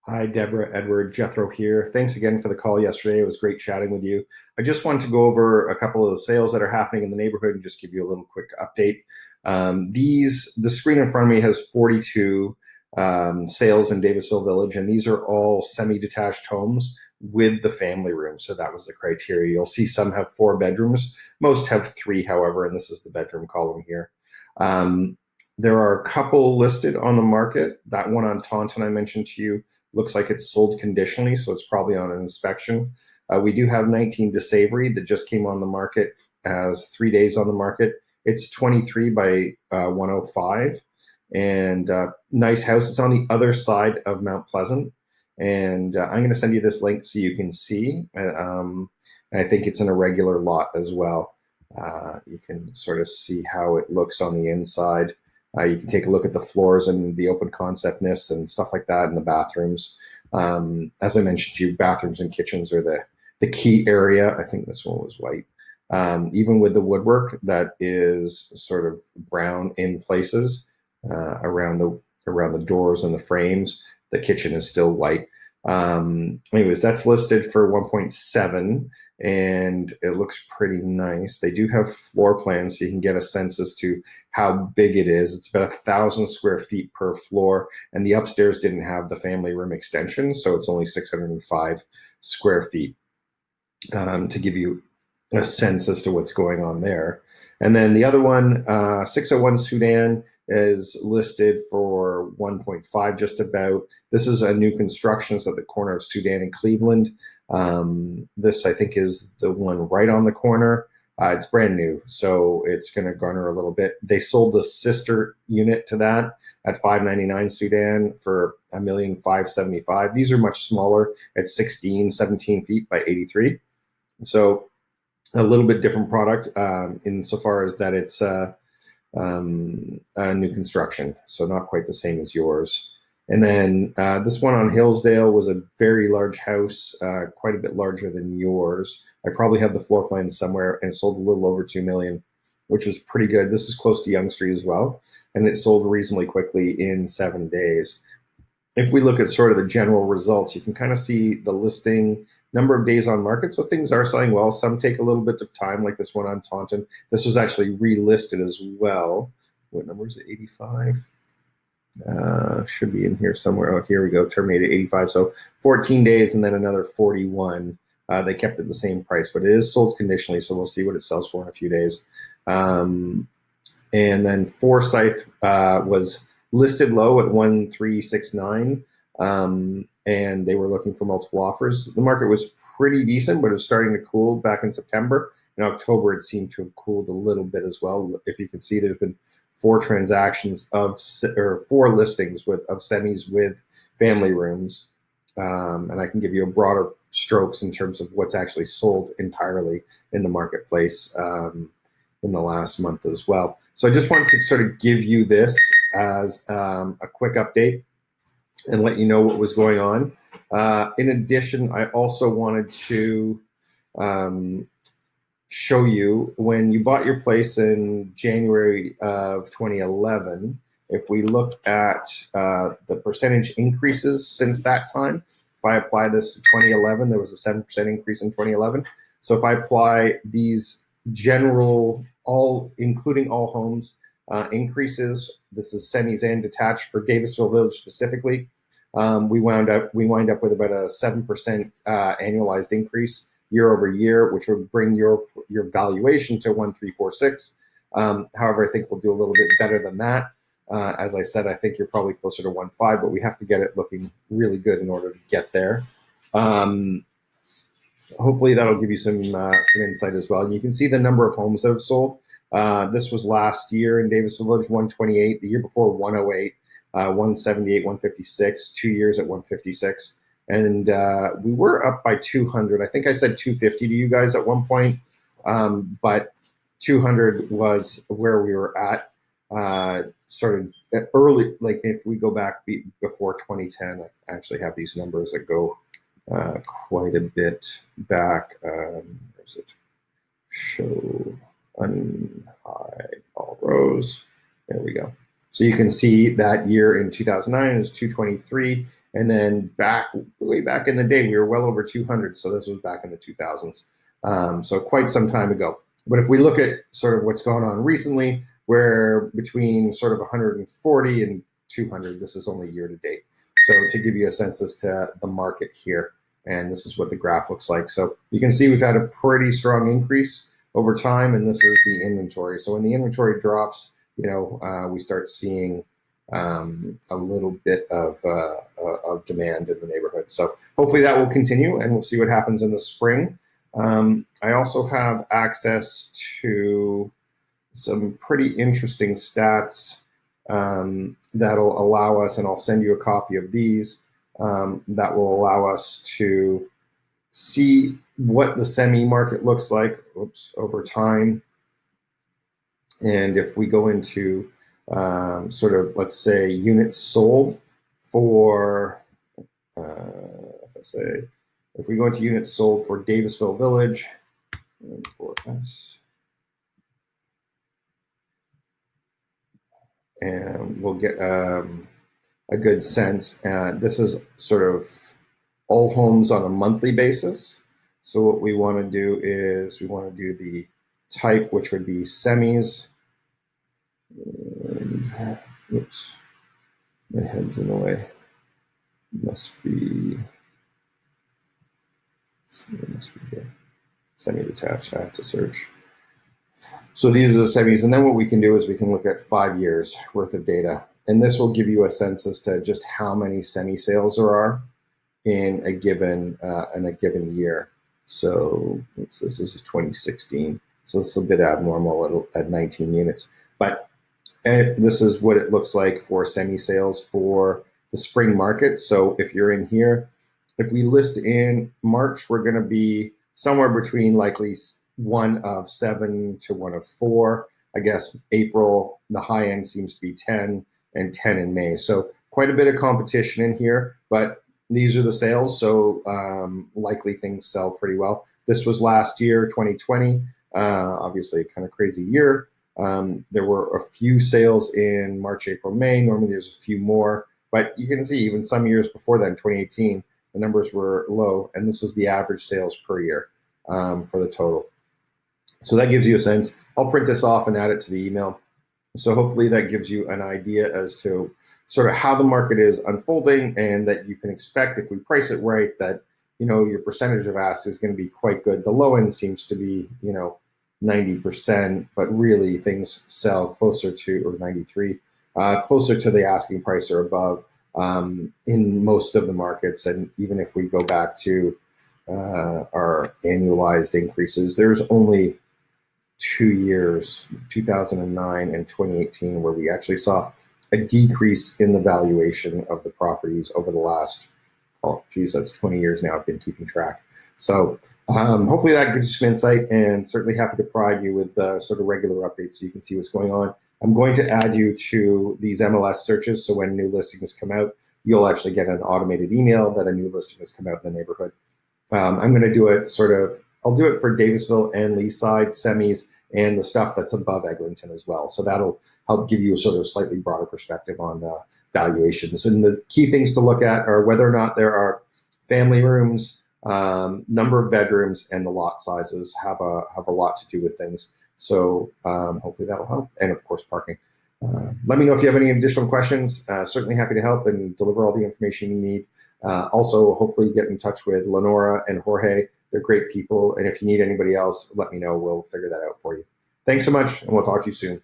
Hi, Deborah, Edward, Jethro here. Thanks again for the call yesterday. It was great chatting with you. I just wanted to go over a couple of the sales that are happening in the neighborhood and just give you a little quick update. The screen in front of me has 42 sales in Davisville Village, and these are all semi-detached homes with the family room. So that was the criteria. You'll see some have 4 bedrooms. Most have 3, however, and this is the bedroom column here. Um, there are a couple listed on the market. That one on Taunton I mentioned to you looks like it's sold conditionally, so it's probably on an inspection. We do have 19 de Savory that just came on the market as 3 days on the market. It's 23 by 105, and nice house. It's on the other side of Mount Pleasant, and I'm going to send you this link so you can see. I think it's in a regular lot as well. You can sort of see how it looks on the inside. You can take a look at the floors and the open conceptness and stuff like that in the bathrooms. As I mentioned to you, bathrooms and kitchens are the key area. I think this one was white. Even with the woodwork that is sort of brown in places around the doors and the frames, the kitchen is still white. Anyways, that's listed for 1.7 and it looks pretty nice. They do have floor plans so you can get a sense as to how big it is. It's about 1,000 square feet per floor, and the upstairs didn't have the family room extension, so it's only 605 square feet to give you a sense as to what's going on there. And then the other one, 601 Sudan, is listed for 1.5 just about. This is a new construction. It's at the corner of Sudan and Cleveland. This, I think, is the one right on the corner. It's brand new, so it's going to garner a little bit. They sold the sister unit to that at 599 Sudan for $1,575,000. These are much smaller at 16, 17 feet by 83. So a little bit different product insofar as that it's a new construction, so not quite the same as yours. And then this one on Hillsdale was a very large house, quite a bit larger than yours. I probably have the floor plan somewhere, and it sold a little over 2 million, which was pretty good. This is close to Yonge Street as well, and it sold reasonably quickly in 7 days. If we look at sort of the general results, you can kind of see the listing number of days on market. So things are selling well. Some take a little bit of time, like this one on Taunton. This was actually relisted as well. What number is it? 85? Should be in here somewhere. Oh, here we go. Terminated 85. So 14 days and then another 41. They kept it the same price, but it is sold conditionally. So we'll see what it sells for in a few days. And then Forsyth was listed low at 1,369, and they were looking for multiple offers. The market was pretty decent, but it was starting to cool back in September. In October, it seemed to have cooled a little bit as well. If you can see, there's been 4 transactions or 4 listings of semis with family rooms, and I can give you a broader strokes in terms of what's actually sold entirely in the marketplace in the last month as well. So I just wanted to sort of give you this as a quick update and let you know what was going on. In addition, I also wanted to show you when you bought your place in January of 2011, if we look at the percentage increases since that time, if I apply this to 2011, there was a 7% increase in 2011. So if I apply these general, including all homes, increases, this is semis and detached for Davisville Village specifically, we wind up with about a 7% annualized increase year over year, which would bring your valuation to 1,346. However, I think we'll do a little bit better than that. As I said, I think you're probably closer to 1.5, but we have to get it looking really good in order to get there. Hopefully that'll give you some insight as well. And you can see the number of homes that have sold. This was last year in Davisville Village, 128. The year before, 108, 178, 156. 2 years at 156. And we were up by 200. I think I said 250 to you guys at one point, but 200 was where we were at. Sort of early, like if we go back before 2010, I actually have these numbers that go quite a bit back. Where's it? Show, unhide all rows. There we go. So you can see that year in 2009 is 223, And then way back in the day, we were well over 200. So this was back in the 2000s. So quite some time ago. But if we look at sort of what's going on recently, we're between sort of 140 and 200. This is only year to date. So to give you a sense as to the market here, and this is what the graph looks like. So you can see we've had a pretty strong increase over time, and this is the inventory. So when the inventory drops, we start seeing a little bit of demand in the neighborhood. So hopefully that will continue, and we'll see what happens in the spring. I also have access to some pretty interesting stats that'll allow us, and I'll send you a copy of these, that will allow us to see what the semi market looks like over time. And if we go into sort of, let's say, units sold for, if we go into units sold for Davisville Village, and we'll get a good sense. This is sort of all homes on a monthly basis. So what we want to do is we want to do the type, which would be semis. And, oops, my head's in the way. Must be here. Semi-detached. I have to search. So these are the semis, and then what we can do is we can look at 5 years worth of data, and this will give you a sense as to just how many semi sales there are in a given year. So this is 2016, so it's a bit abnormal at 19 units, but this is what it looks like for semi sales for the spring market. So if you're in here, if we list in March, we're going to be somewhere between likely 1 of 7 to 1 of 4. I guess April, the high end seems to be 10, and 10 in May. So quite a bit of competition in here, but these are the sales. So likely things sell pretty well. This was last year, 2020, obviously a kind of crazy year. There were a few sales in March, April, May. Normally there's a few more, but you can see even some years before that, in 2018, the numbers were low, and this is the average sales per year for the total. So that gives you a sense. I'll print this off and add it to the email. So hopefully that gives you an idea as to sort of how the market is unfolding, and that you can expect, if we price it right, that your percentage of ask is going to be quite good. The low end seems to be 90%, but really things sell closer to, or 93, closer to the asking price or above in most of the markets. And even if we go back to our annualized increases, there's only 2 years, 2009 and 2018, where we actually saw a decrease in the valuation of the properties over the last, that's 20 years now. I've been keeping track. So hopefully that gives you some insight, and certainly happy to provide you with sort of regular updates so you can see what's going on. I'm going to add you to these MLS searches, so when new listings come out, you'll actually get an automated email that a new listing has come out in the neighborhood. I'm going to do it I'll do it for Davisville and Leaside, semis, and the stuff that's above Eglinton as well. So that'll help give you a sort of slightly broader perspective on valuations. And the key things to look at are whether or not there are family rooms, number of bedrooms, and the lot sizes have a lot to do with things. So hopefully that'll help. And of course, parking. Let me know if you have any additional questions. Certainly happy to help and deliver all the information you need. Also, hopefully get in touch with Lenora and Jorge. They're great people. And if you need anybody else, let me know. We'll figure that out for you. Thanks so much, and we'll talk to you soon.